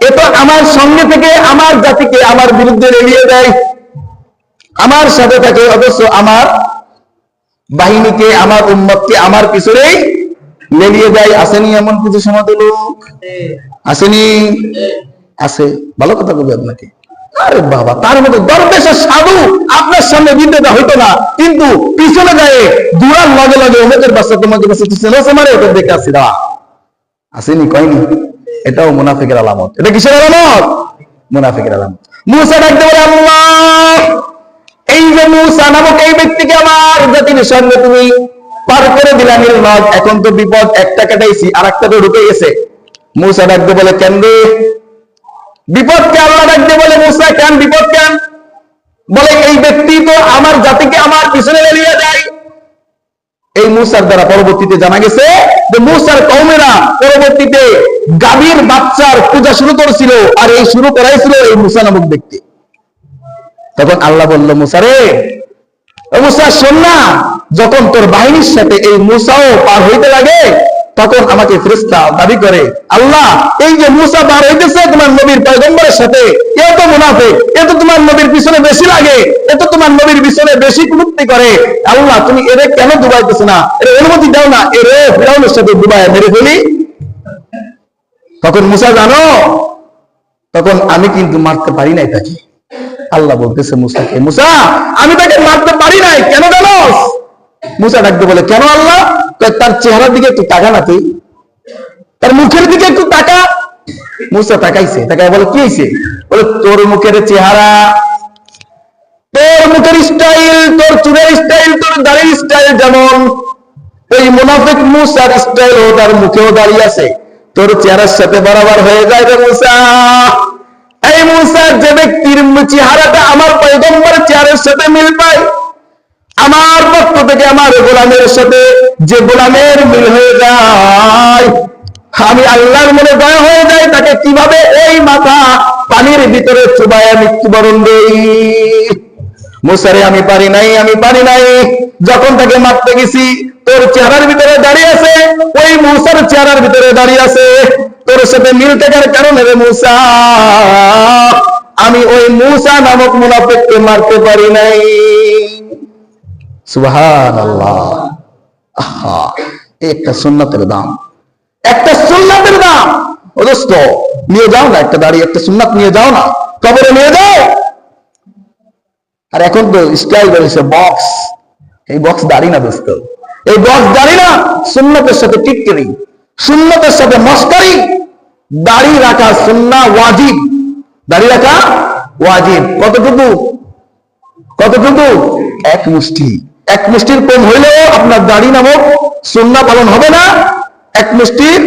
এ তো আমার সঙ্গে থেকে আমার জাতিকে আমার বিরুদ্ধে এড়িয়ে দেয়, আমার সাথে থাকে, অবশ্য আমার বাহিনীকে আমার উম্মতকে আমার পিছনেই লেলিয়ে দেয়। আসেনি এমন কিছু সমাজ লোক? আসেনি? আছে, ভালো কথা বলবে আপনাকে। আরে বাবা, তার মতো দরবেশের সাধু আপনার সামনে বিদ্যা হইতো না, কিন্তু পিছনে যায় দূরার লগে লগে অমুকের বাচ্চা তোমাকে বাচ্চা মারে, ওটা দেখে আসি দা। আসেনি? কয়নি? এটাও মুনাফিকের আলামত। এটা কিসের আলামত? মুনাফিকের আলামত। মুসা ডাকতে বলে, আল্লাহ এই যে মুসা নামক এই ব্যক্তিকে আমার জাতির সঙ্গে তুমি পার করে দিলা নীল নদ, এখন তো বিপদ একটা কাটাইছি, আর একটা তো ঢুকে গেছে। মুসা ডাকতে বলে, কেন রে বিপদকে? আল্লাহ ডাকতে বলে, মুসা কেন বিপদ কেন? বলে এই ব্যক্তি তো আমার জাতিকে আমার পিছনে লেলিয়ে দেয়। এই মুসার দ্বারা পরবর্তীতে জানা গেছে যে মুসার কওমেরা পরবর্তীতে গাভীর বাচ্চার পূজা শুরু করেছিল, আর এই শুরু করাইছিল এই মুসা নামক ব্যক্তি। তখন আল্লাহ বলল, মুসা রে, মুসা শোন না, যখন তোর বাহিনীর সাথে এই মুসাও পার হইতে লাগে, তখন আমাকে ফেরেশতা দাবি করে, আল্লাহ এই যে মুসা পার হইতেছে তোমার নবীর পয়গম্বরের সাথে, এ তো মুনাফিক, এ তো তোমার নবীর পিছনে বেশি লাগে, এ তো তোমার নবীর পিছনে বেশি কুলুপ্তি করে, আল্লাহ তুমি এরে কেন ডুবাইতেছ না? এর অনুমতি দাও না, এরে ফিরাউনের সাথে ডুবাইয়া মেরে ফেলি। তখন মুসা জানো, তখন আমি কিন্তু মারতে পারি নাই তাকে। আল্লাহ বলতেছে মুসাকে, মুসা আমি তাকে মারতে পারি নাই, কেন জানোস? মুসা ডাকতে বলে, কেন আল্লাহ? তার চেহারার দিকে একটু তাকা না, তুই তার মুখের দিকে একটু তাকা। মুসা তাকাইছে, তাকাই বলে, কি হয়েছে? বলে, তোর মুখের চেহারা, তোর মুখের স্টাইল, তোর চুলের স্টাইল, তোর দাড়ির স্টাইল যেমন ওই মুনাফিক মুসার স্টাইল ও তার মুখেও দাঁড়িয়ে আছে, তোর চেহারার সাথে বরাবর হয়ে যায় রে মুসা। এই মুসা, যে ব্যক্তির চেহারাটা আমার পয়গম্বরের চেহারার সাথে মিল পায়, আমার পক্ষ থেকে আমার গোলামের সাথে যে গোলামের মিল হয়ে যায়, আমি আল্লাহর মনে দয়া হয়ে যায়, তাকে কিভাবে ওই মাথা পানির ভিতরে চুবাইয়া মৃত্যুবরণ দেই। মুসারে আমি পারি নাই, আমি পারি নাই। যখন তাকে মারতে গেছি, তোর চেহারার ভিতরে দাঁড়িয়ে আছে, ওই মুসার চেহারার ভিতরে দাঁড়িয়ে আছে, তোর সাথে মিল থাকার কারণে রে মুসা, আমি ওই মুসা নামক মুনাফিককে মারতে পারি নাই। সুবহানাল্লাহ। আহা, একটা সুন্নাতের দাম, একটা সুন্নাতের দাম। ও দোস্ত, নিয়ে যাও না একটা দাড়ি, একটা সুন্নাত নিয়ে যাও না, কবরে নিয়ে যাও। আর এখন তো স্টাইল বেরিয়েছে বক্স, এই বক্স দাড়ি না দোস্ত, এই বক্স দাড়ি না, সুন্নতের সাথে টিটকারি, সুন্নতের সাথে মস্কারি। দাড়ি রাখা সুন্নাহ ওয়াজিব, দাড়ি রাখা ওয়াজিব। কতটুকু? কতটুকু? এক মুষ্টি। এক মুষ্টির কম হইলেও আপনার দাড়ি নামক সুন্নাহ পালন হবে না। এক মুষ্টির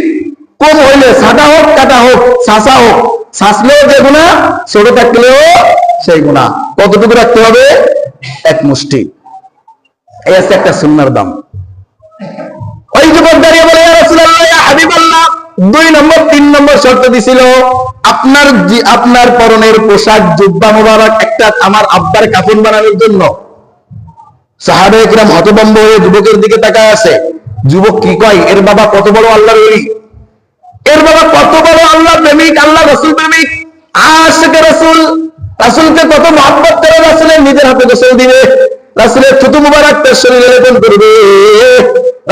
কম হইলে, সাদা হোক কাটা হোক, শাসা হোক, শাসলেও যে গুণা, ছোট থাকলেও সেই গুণা। কতটুকু রাখতে হবে? এক মুষ্টি। এই আছে একটা সুন্নাহর দাম। ওই যুবক দাঁড়িয়ে বলে, ইয়া রাসূলুল্লাহ, ইয়া হাবিবাল্লাহ, 2 নম্বর 3 নম্বর শর্ত দিছিল, আপনার পরনের পোশাক জুব্বা মোবারক একটা আমার আব্বার কাফন বানানোর জন্য। সাহাবায়ে কিরাম হতভম্ব হয়ে যুবকের দিকে তাকায় আছে। যুবক কি কয়, এর বাবা কত বড় আল্লাহর ওলি, এর বাবা কত বড় আল্লাহ প্রেমিক, আল্লাহ রাসূল প্রেমিক, আশিকে রাসূল, রাসূলকে কত মহব্বত করে, রাসূলের নিজের হাতে গোসল দিবে, রাসূলের থুতু মুবারক তার শরীরে লেপন করবে,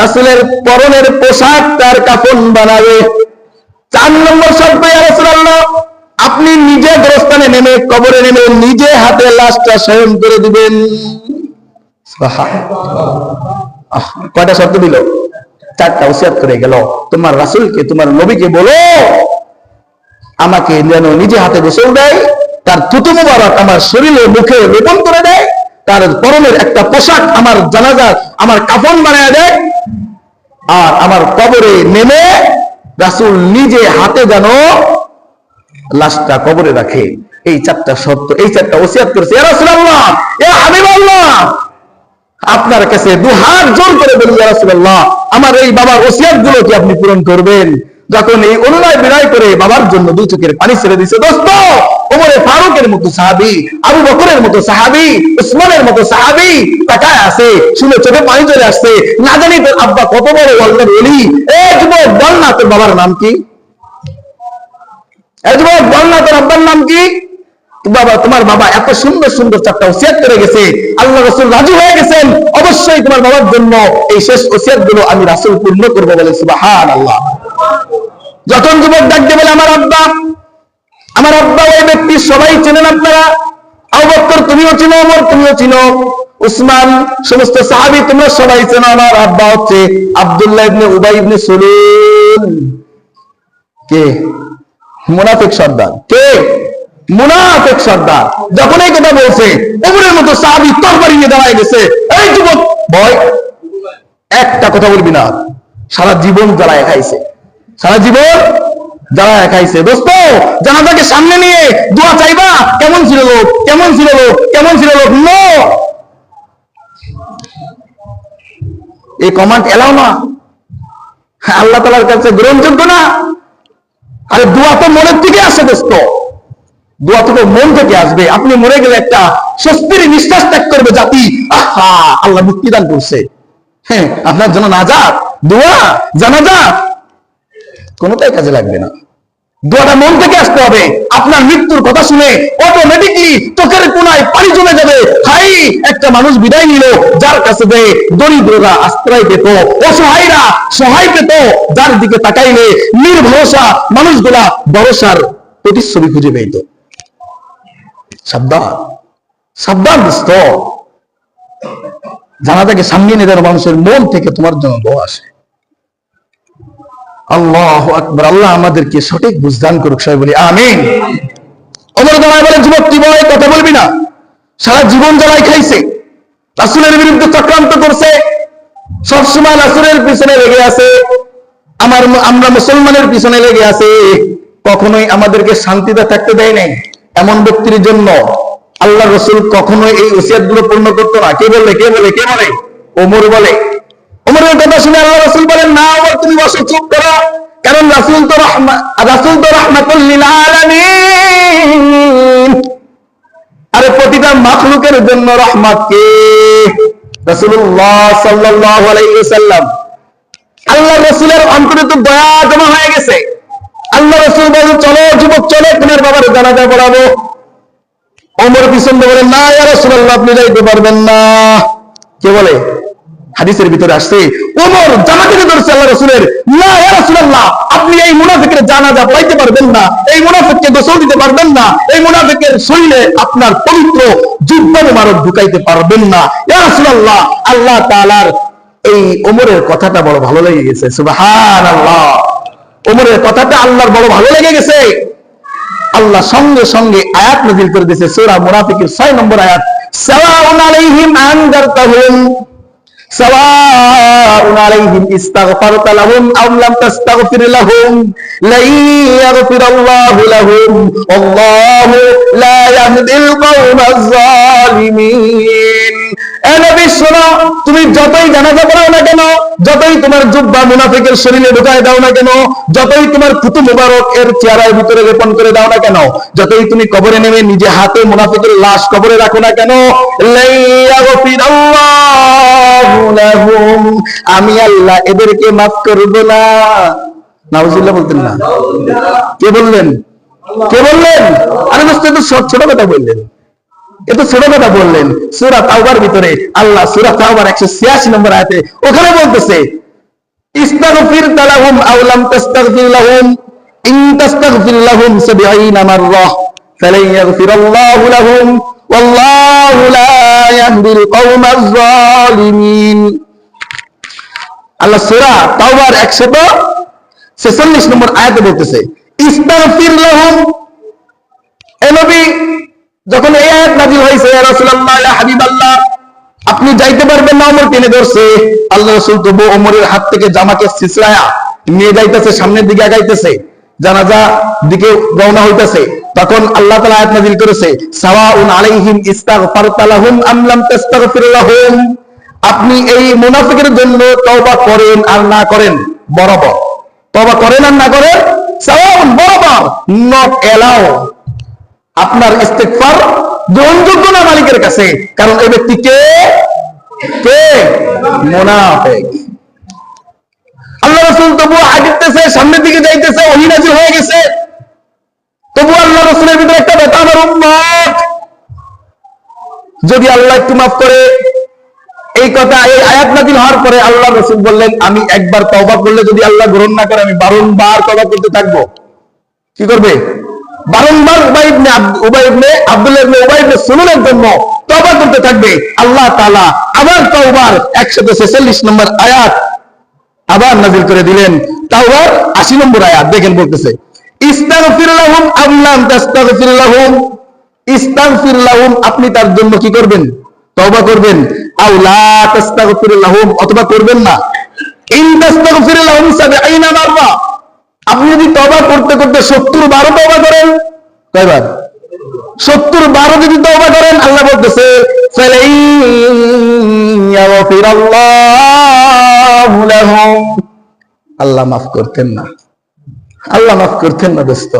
রাসূলের পরনের পোশাক তার কাফন বানাবে। 4 নম্বর শর্ত, ইয়া রাসূলুল্লাহ, আপনি নিজে গোরস্থানে নেমে, কবরে নেমে নিজে হাতে লাশটা শয়ন করে দিবেন। কয়টা শর্ত দিল? 4টা ওসিয়ত করে গেল। তোমার রাসূলকে, তোমার নবীকে বলো আমাকে যেন নিজে হাতে গোসল দেয়, তার থুতু মুবারক আমার শরীরে মুখে লেপন করে দেয়, তার পরনের একটা পোশাক আমার জানাজার আমার কাফন বানায় দেয়, আর আমার কবরে নেমে রাসূল নিজে হাতে যেন লাশটা কবরে রাখে। এই 4টা শর্ত, এই 4টা ওসিয়ত করেছে। ইয়া রাসূলুল্লাহ, ইয়া হাবিবাল্লাহ, আপনার কাছে 2 হাত জোর করে বলি, ইয়া রাসূলুল্লাহ, আমার এই বাবার ওসিয়ত গুলো কি আপনি পূরণ করবেন? যখন এই অনুনয় বিনয় করে বাবার জন্য 2 চোখের পানি ছেড়ে দিয়েছে, দোস্ত, ওমরে ফারুকের মতো সাহাবী, আবু বকরের মতো সাহাবী, উসমানের মতো সাহাবী তাকায় আছে, শুনে চোখে পানি চলে আসছে। না জানি তোর আব্বা কত বড় আল্লাহর ওলি। এই যুবক, বল না তোর বাবার নাম কি? এই যুবক, বল না তোর আব্বার নাম কি? বাবা, তোমার বাবা এত সুন্দর সুন্দর 4টা ওসিয়ত করে গেছে, আল্লাহ রাসূল রাজি হয়ে গেছেন, অবশ্যই তোমার বাবার জন্য এই শেষ ওসিয়ত গুলো আমি রাসূল পূর্ণ করব। বলে সুবহানাল্লাহ। যখন যুবক ডাক দিয়ে বলে, আমার আব্বা, আমার আব্বা ওই ব্যক্তি সবাই চেনেন আপনারা, আবু বকর তুমিও চিনো, ওমর তুমিও চিনো, উসমান, সমস্ত সাহাবী তোমরা সবাই চেনো, আমার আব্বা হচ্ছে আব্দুল্লাহ ইবনে উবাই ইবনে সুলুল। কে? মুনাফিক সর্দার। কে? মুনাফিক সর্দার। যখন এই কথা বলছে, ওমরের মতো সাহাবী তরবারি নিয়ে দাঁড়ায় গেছে। এই যুবক, ভয়, একটা কথা বলবি না। সারা জীবন জ্বালায় খাইছে, সারা জীবন জ্বালায় খাইছে। দোস্ত, জানাজাকে সামনে নিয়ে দোয়া চাইবা, কেমন ছিল লোক, কেমন ছিল লোক, কেমন ছিল লোক, নো, এই কমান্ড এলাও না, আল্লাহ তাআলার কাছে গ্রহণযোগ্য না। আরে দোয়া তো মনের থেকে আসে দোস্ত, দোয়া তো মন থেকে আসবে। আপনি মরে গেলে একটা স্বস্তির নিঃশ্বাস ত্যাগ করবে জাতি, আহা আল্লাহ মুক্তি দান করছে। হ্যাঁ, আপনার জন্য নাজাত, দোয়া, জানাজাত কোনোটাই কাজে লাগবে না। দোয়াটা মন থেকে আসতে হবে। আপনার মৃত্যুর কথা শুনে অটোমেটিকলি চোখের কোনায় পানি জমে যাবে। হাই, একটা মানুষ বিদায় নিল যার কাছে গিয়ে দরিদ্ররা আশ্রয় পেত, অসহায়রা সহায় পেত, যার দিকে তাকাইলে নির্ভরসা মানুষগুলা ভরসার প্রতিচ্ছবি খুঁজে পেত। সাবধান, সাবধান দোস্ত, জানাজাকে সামনে নিয়ে যাওয়ার মানুষের মন থেকে তোমার জন্য দোয়া আসে। আল্লাহু আকবার। আল্লাহ আমাদেরকে সঠিক বুঝদান করুক, সবাই বলি আমিন। ওমর দাঁড়ায় বলে, যুবক তুই ভয় কথা বলবি না, সারা জীবন জ্বালাই খাইছে, রাসূলের বিরুদ্ধে চক্রান্ত করছে, সবসময় রাসূলের পিছনে লেগে আছে, আমরা মুসলমানের পিছনে লেগে আছে, কখনোই আমাদেরকে শান্তিতে থাকতে দেয় নাই। এমন ব্যক্তির জন্য আল্লাহ রাসূল কখনোই এই ওসিয়ত গুলো পূর্ণ করতো না। কে বলে? কে বলে? কে বলে? ওমর বলে। ওমরের কথা শুনে আল্লাহ রাসূল বলেন, না ওমর তুমি বসো, চুপ করো, কারণ রাসূল তো রাহমাতুল লিল আলামিন। আরে প্রতিটা মাখলুকের জন্য রহমত কে? রাসূলুল্লাহ সাল্লাল্লাহু আলাইহি ওয়াসাল্লাম। আল্লাহ রাসূলের অন্তরে তো দয়া জমা হয়ে গেছে। আল্লাহ রাসূল বলেন, চলো যুবক, চলো তোমার বাবার জানাজা পড়াবো। ওমর পিছন দিয়ে বলেন, না ইয়া রাসূলুল্লাহ আপনি যাইতে পারবেন না। কে বলে? হাদিসের ভিতরে আসছে, ওমর জানাজাকে ধরছে আল্লাহ রাসূলের, না ইয়া রাসূলুল্লাহ আপনি এই মুনাফিকের জানাজা পড়াইতে পারবেন না, এই মুনাফিককে গোসল দিতে পারবেন না, এই মুনাফিকের শরীরে আপনার পবিত্র যুদ্ধ মোবারক ঢুকাইতে পারবেন না। ইয়া রাসূলুল্লাহ, আল্লাহ তাআলার এই ওমরের কথাটা বড় ভালো লেগে গেছে। সুবহানাল্লাহ। ওমরের কথাটা আল্লাহর বড় ভালো লেগে গেছে। আল্লাহ সঙ্গে সঙ্গে আয়াত নাযিল করে দিয়েছে, সূরা মুনাফিকের 6 নম্বর আয়াত, সাওয়াউন আলাইহিম আনজারতাহুম সাওয়াউন আলাইহিম ইস্তাগফারতা লাহুম আও লাম তাস্তাগফির লাহুম লা ইয়াগফিরাল্লাহু লাহুম আল্লাহু লা ইয়াহদিল কওমাজ জালিমিন। এ নবী শোনো, তুমি যতই জানাজা পড়াও না কেন, যতই তোমার জুব্বা মুনাফিকের শরীরে ঢুকায় দাও না কেন, যতই তোমার থুতু মুবারক এর চেহারার ভিতরে লেপন করে দাও না কেন, যতই তুমি কবরে নেমে নিজে হাতে মুনাফিকের লাশ কবরে রাখো না কেন, আমি আল্লাহ এদেরকে মাফ করব না। নাউজুবিল্লাহ বলতেন না? কে বললেন? কে বললেন? আরে দোস্ত, তো ছোট কথা বললেন, এত ছোট কথা বললেন। সূরা তাওবার ভিতরে আল্লাহ সূরা তাওবার 186 নম্বর আয়াতে ওখানে বলতেছে, ইস্তাগফির লাহুম আও লাম তাস্তাগফির লাহুম ইন তাস্তাগফির লাহুম 70 মাররা ফালান ইয়াগফিরাল্লাহু লাহুম ওয়াল্লাহু লা ইয়াহদিল কওমাজ যালিমিন। আল্লাহ সূরা তাওবার 146 নম্বর আয়াতে বলতেছে, ইস্তাগফির লাহুম। এ নবী, যখন এই আয়াত নাযিল হয়েছে, ইয়া রাসূলুল্লাহ, ইয়া হাবিবাল্লাহ, আপনি যাইতে পারবেন না, ওমর টেনে ধরছে। আল্লাহ রাসূল তবু ওমরের হাত থেকে জামাকে ছিছড়ায়া নিয়ে যাইতেছে, সামনের দিকে আগাইতেছে, জানাজা দিকে রওনা হইতেছে। তখন আল্লাহ তাআলা আয়াত নাযিল করেছে, সাওয়াউন আলাইহিম ইস্তাগফারতা লাহুম আম লাম তাস্তাগফির লাহুম। আপনি এই মুনাফিকের জন্য তওবা করেন আর না করেন বরাবর, তওবা করেন আর না করেন সাওয়াউন, বরাবর, নট এলাও। আপনার ইস্তেগফার গ্রহণযোগ্য না মালিকের কাছে, কারণ এই ব্যক্তি কে? মুনাফিক। আল্লাহ রাসূল তবু হাঁটতেছে, সামনের দিকে যাইতেছে, ওহী নাযিল হয়ে গেছে। তবু আল্লাহ রাসূলের ভিতরে একটা ব্যথা, আমার উম্মত যদি আল্লাহ একটু মাফ করে। এই কথা, এই আয়াত নাযিল হওয়ার পরে আল্লাহ রাসূল বললেন, আমি একবার তওবা করলে যদি আল্লাহ গ্রহণ না করে, আমি বারংবার তওবা করতে থাকবো। কি করবে? বারংবার উবাই ইবনে আব্দুল্লাহ ইবনে উবাই ইবনে সুলুলের জন্য তওবা করতে থাকবে। আল্লাহ তাআলা আবার তাওবার 146 নম্বর আয়াত আবার নাযিল করে দিলেন। তাওবার 80 নম্বর আয়াত দেখেন, বলতেছে, ইস্তাগফির লাহুম আম লাম তাস্তাগফির লাহুম। ইস্তাগফির লাহুম, আপনি তার জন্য কি করবেন? তওবা করবেন। আও লা তাস্তাগফির লাহুম, অথবা করবেন না। ইন তাস্তাগফির লাহুম 70 মাররা, আপনি যদি তওবা করতে করতে 70 বার তওবা করেন, কয়বার? 70 বার যদি তওবা করেন, আল্লাহ বলতেছে, ফালাই ইয়াগফিরাল্লাহু লাহুম, আল্লাহ মাফ করতেন না। আল্লাহ মাফ করতেন না দোস্ত,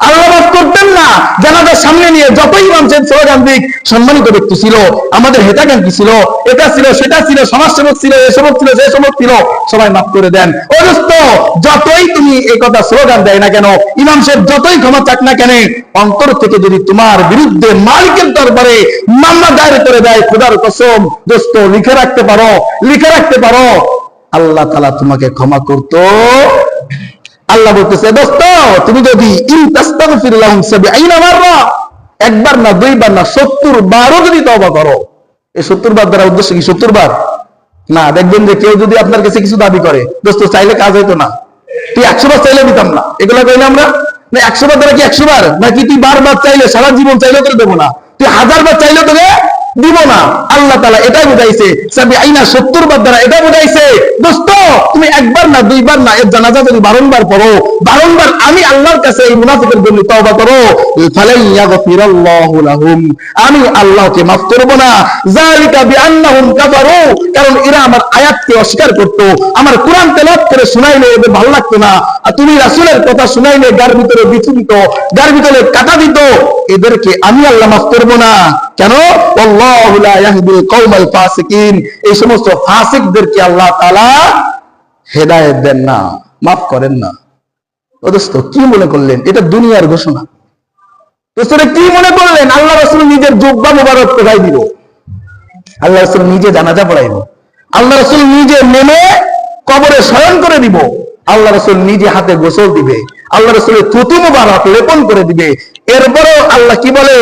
আল্লাহ মাফ করতেন না। জানাজার সামনে নিয়ে যতই ইমাম সাহেব স্লোগান দিক, সম্মানিত ব্যক্তি ছিল, আমাদের হেতাকাঙ্ক্ষী ছিল, এটা ছিল, সেটা ছিল, সমাজসেবক ছিল, এ সেবক ছিল, সে সেবক ছিল, সবাই মাফ করে দেন। ও দোস্ত, যতই তুমি এই কথা স্লোগান দেয় না কেন, ইমাম সাহেব যতই ক্ষমা চাক না কেন, অন্তর থেকে যদি তোমার বিরুদ্ধে মালিকের দরবারে মামলা দায়ের করে দেয়, খোদার কসম দোস্ত, লিখে রাখতে পারো, লিখে রাখতে পারো, আল্লাহ তাআলা তোমাকে ক্ষমা করতো। আল্লাহ বলতেছে, দোস্ত, তুমি যদি ইনতাস্তাগফির লাহুম 70 মাররা, একবার না, দুইবার না, 70 বারও যদি তওবা করো। এই 70 বার দ্বারা উদ্দেশ্য কি? 70 বার না। দেখবেন যে কেউ যদি আপনার কাছে কিছু দাবি করে, দোস্ত চাইলে কাজ হইতো না, তুই 100 বার চাইলে দিতাম না, এগুলা কইলে আমরা না। 100 বার দ্বারা কি 100 বার নাকি? তুই বারবার চাইলে, সারা জীবন চাইলেও তোরে দেবো না, তুই 1000 বার চাইলেও তোরে দিব না। আল্লাহ তাআলা এটাই বুঝাইছে, 70 বার দ্বারা এটা বুঝাইছে, দোস্ত তুমি একবার না, দুইবার না, এর জানাজা যদি বারংবার পড়ো, বারংবার আমি আল্লাহর কাছে এই মুনাফিকের জন্য তওবা করো, ফালাই ইয়াগফিরাল্লাহু লাহুম, আমি আল্লাহকে মাফ করব না। যালিকা বিআন্নাহুম কাফারু, কারণ এরা আমার আয়াতকে অস্বীকার করত, আমার কোরআন তেলাওয়াত করে শুনাইলে এদের ভালো লাগতো না, আর তুমি রাসূলের কথা শুনাইলে গার ভিতরে বিছু দিত, গার ভিতরে কাটা দিত, এদেরকে আমি আল্লাহ মাফ করব না। কেন? আল্লাহু লা ইয়াহদিল কওমাল ফাসিকিন, এই সমস্ত ফাসিকদেরকে আল্লাহ তাআলা হেদায়েত দেন না, মাফ করেন না। ও দোস্ত, কি মনে করলেন এটা দুনিয়ার ঘোষণা? দোস্তরে কি মনে করলেন আল্লাহ রাসূল নিজের জুব্বা মুবারক কোথায় দিব? আল্লাহ রাসূল নিজে জানাজা পড়াইব, আল্লাহ রাসূল নিজে নেমে কবরে শয়ন করে দিব, আল্লাহ রাসূল নিজে হাতে গোসল দিবে, আল্লাহ রাসূলের থুতু মুবারক লেপন করে দিবে। এরপরও আল্লাহ কি বলে?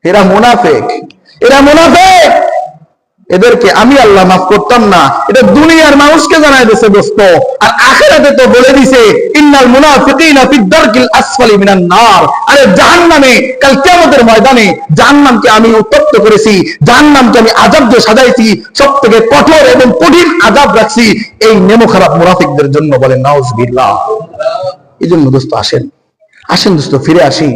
এরা মুনাফিক, এরা মুনাফিক, এদেরকে আমি আল্লাহ মাফ করতাম না। এটা দুনিয়ার মানুষকে জানাই দিয়েছে দোস্ত, আর আখিরাতে তো বলে দিয়েছে, ইন্নাল মুনাফিকিনা ফিদ দারকিল আসফালি মিনান নার। আরে জাহান্নামে কাল কিয়ামতের ময়দানে জাহান্নামকে আমি উত্তপ্ত করেছি, জাহান্নামকে আমি আযাব দিয়ে সাজাইছি, সবথেকে কঠোর এবং কঠিন আযাব রাখছি এই নেমো খারাপ মুনাফিকদের জন্য। বলেন নাউজুবিল্লাহ। এইজন্য দোস্ত আসেন আসেন দোস্ত, ফিরে আসি।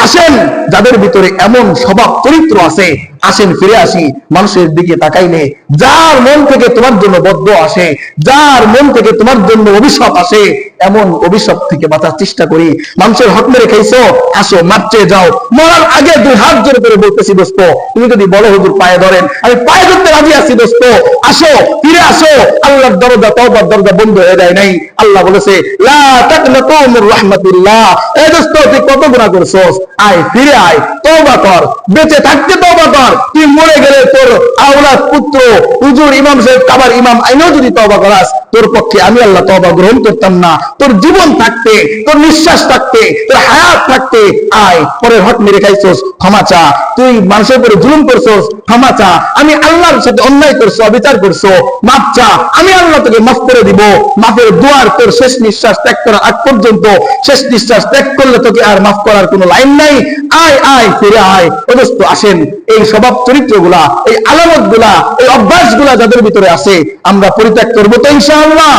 আসেন, যাদের ভিতরে এমন স্বভাব চরিত্র আছে, আসেন ফিরে আসি। মানুষের দিকে তাকাইলে যার মন থেকে তোমার জন্য বদদোয়া আসে, যার মন থেকে তোমার জন্য অভিশাপ আসে, এমন অভিশাপ থেকে বাঁচার চেষ্টা করি। মানুষের হক মেরে খাইছো, আসো মাপ চেয়ে যাও। মরার আগে দুই হাত জোরে করে বলতেছি দোস্ত, তুমি যদি বলো হুজুর পায়ে ধরেন, আমি পায়ে ধরতে রাজি আছি দোস্ত। আসো, ফিরে আসো। আল্লাহর দরজা, তওবার দরজা বন্ধ হয়ে যায় নাই। আল্লাহ বলেছে লা তাকনাতু মির রাহমাতিল্লাহ। এই দোস্ত, তুই কত গুনাহ করছস, আয় ফিরে আয়, তওবা কর। বেঁচে থাকতে তওবা কর। তুই মরে গেলে তোর আওলাদ, পুত্র, হুজুর, ইমাম সাহেব, কাবার ইমাম আইনেও যদি তওবা করাস, তোর পক্ষে আমি আল্লাহ তওবা গ্রহণ করতাম না। তোর জীবন থাকতে, তোর নিঃশ্বাস থাকতে, তোর হায়াত থাকতে আয়। পরের হক মেরে খাইছস, ক্ষমা চা। তুই মানুষের উপরে জুলুম করছস, ক্ষমা চা। আমি আল্লাহর সাথে অন্যায় করছো, অবিচার করছো, মাপ চা। আমি আল্লাহ তোকে মাফ করে দিব। মাফের দুয়ার তোর শেষ নিঃশ্বাস ত্যাগ করার আগ পর্যন্ত। শেষ নিঃশ্বাস ত্যাগ করলে তোকে আর মাফ করার কোনো লাইন নাই। আয় আয়, ফিরে আয়। অবস্থ আসেন, এই স্বভাব চরিত্রগুলা, এই আলামতগুলা, এই অভ্যাসগুলা যাদের ভিতরে আছে, আমরা পরিত্যাগ করবো তো ইনশাআল্লাহ।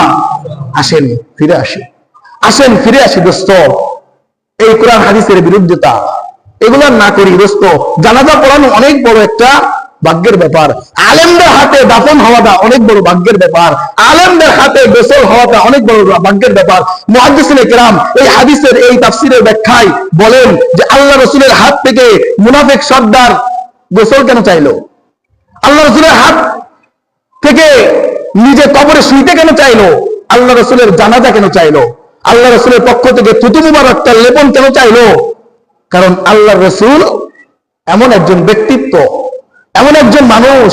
আসেন, ফিরে আসি। আসেন, ফিরে আসি দোস্ত। এই কোরআন হাদিসের বিরুদ্ধতা এগুলা না করি দোস্ত। জানাজা পড়ানো অনেক বড় একটা ভাগ্যের ব্যাপার। আলেমদের হাতে দাফন হওয়াটা অনেক বড় ভাগ্যের ব্যাপার। আলেমদের হাতে গোসল হওয়াটা অনেক বড় ভাগ্যের ব্যাপার। মুহাদ্দিসিনে কেরাম এই হাদিসের এই তাফসীরের ব্যাখ্যায় বলেন যে আল্লাহ রাসূলের হাত থেকে মুনাফিক সর্দার গোসল কেন চাইলো? আল্লাহ রাসূলের হাত থেকে নিজে কবরে শুইতে কেন চাইলো? আল্লাহ রাসূলের জানাজা কেন চাইলো? আল্লাহ রাসূলের পক্ষ থেকে থুতু মুবারকটা লেপন কেন চাইলো? কারণ আল্লাহ রাসূল এমন একজন ব্যক্তিত্ব, এমন একজন মানুষ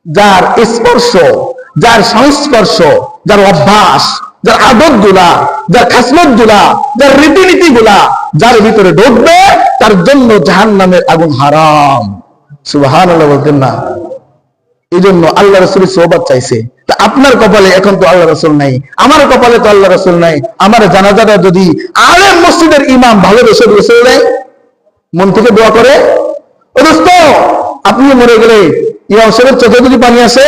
যার স্পর্শ, যার সংস্পর্শ, যার অভ্যাস, যার আদত গুলা, যার খাসলত গুলা, যার রীতিনীতি গুলা যার ভিতরে ঢুকবে তার জন্য জাহান্নামের আগুন হারাম। সুবহানাল্লাহ বলতেন না? এই জন্য আল্লাহ রাসূলের সোহবত চাইছে। তা আপনার কপালে এখন তো আল্লাহ রাসূল নাই, আমার কপালে তো আল্লাহ রাসূল নাই। আমার জানাজাটা যদি আলেম মসজিদের ইমাম ভালোবেসে বসে দেয়, মন থেকে দোয়া করে, ও দোস্ত আপনি মরে গেলে ইমাম সাহেবের চোখে যদি পানি আসে,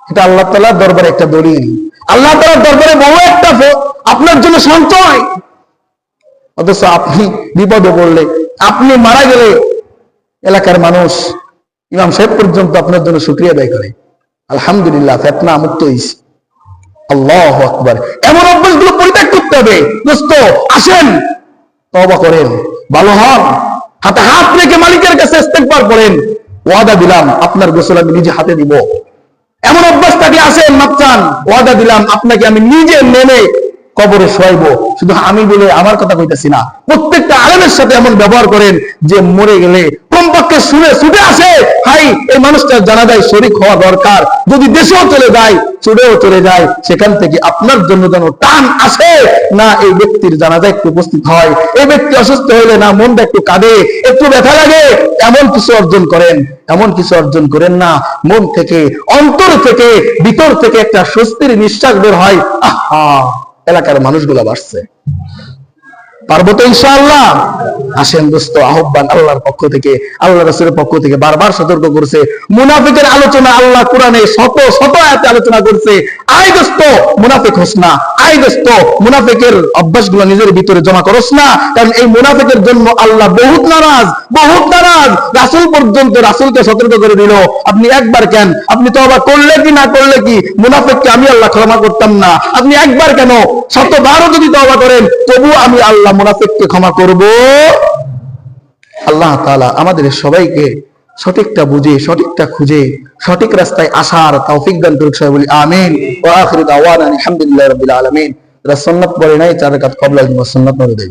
এটা আল্লাহ তাআলার দরবারে একটা দলিল, আল্লাহ তাআলার দরবারে বড় একটা আপনার জন্য সঞ্চয়। অথচ আপনি বিপদে পড়লে, আপনি মারা গেলে এলাকার মানুষ, ইমাম সাহেব পর্যন্ত আপনার জন্য শুকরিয়া আদায় করে, আলহামদুলিল্লাহ ফিতনা মুক্ত হইছি। আল্লাহু আকবার। এমন অভ্যাসগুলো পরিত্যাগ করতে হবে দোস্ত। আসেন, তওবা করেন, ভালো হন, হাতে হাত রেখে মালিকের কাছে ইস্তেগফার করেন। ওয়াদা দিলাম আপনার গোসল আমি নিজে হাতে দিব। এমন অভ্যাস থাকে, আসেন মাপ চান, ওয়াদা দিলাম আপনাকে আমি নিজে নেমে কবরে শোয়াইবো। শুধু আমি বলে আমার কথা কইতাছি না, প্রত্যেকটা আলেমের সাথে এমন ব্যবহার করেন যে মরে গেলে কমপক্ষে শুনে ছুটে আসে, ভাই এই মানুষটার জানাজায় শরীক হওয়া দরকার। যদি দেশেও চলে যায়, ছুটেও চলে যায়, সেখান থেকে আপনার জন্য যেন টান আসে, না এই ব্যক্তির জানাজায় একটু উপস্থিত হয়। এই ব্যক্তি অসুস্থ হইলে না মনটা একটু কাঁদে, একটু ব্যথা লাগে, এমন কিছু অর্জন করেন। এমন কিছু অর্জন করেন না, মন থেকে, অন্তর থেকে, ভিতর থেকে একটা স্বস্তির নিঃশ্বাস বের হয়, আহা এলাকার মানুষগুলা বাড়ছে, পারবো তো ইনশাআল্লাহ। আসেন দোস্ত, আহ্বান আল্লাহর পক্ষ থেকে, আল্লাহ রাসূলের পক্ষ থেকে বারবার সতর্ক করছে। মুনাফিকের আলোচনা আল্লাহ কোরআনে শত শত আয়াতে আলোচনা করছে। আয় দোস্ত মুনাফিক হোস না, আয় দোস্ত মুনাফিকের অভ্যাসগুলো নিজের ভিতরে জমা করস না। কারণ এই মুনাফিকের জন্য আল্লাহ বহুত নারাজ, বহুত নারাজ। রাসূল পর্যন্ত রাসূলকে সতর্ক করে দিল, আপনি একবার কেন, আপনি তওবা করলে কি না করলে কি, মুনাফিককে আমি আল্লাহ ক্ষমা করতাম না। আপনি একবার কেন, 100 বারও যদি তওবা করেন তবু আমি আল্লাহ মুনাফিককে ক্ষমা করব। আল্লাহ তাআলা আমাদের সবাইকে সঠিকটা বুঝে, সঠিকটা খুঁজে, সঠিক রাস্তায় আসার তৌফিক দান করুক। সবাই বলি আমিন। ওয়া আখিরু দাওয়ানা আলহামদুলিল্লাহি রাব্বিল আলামিন। যারা সুন্নাত পড়ে নাই 4 রাকাত ক্বাবলা সুন্নাত পড়ে দেয়।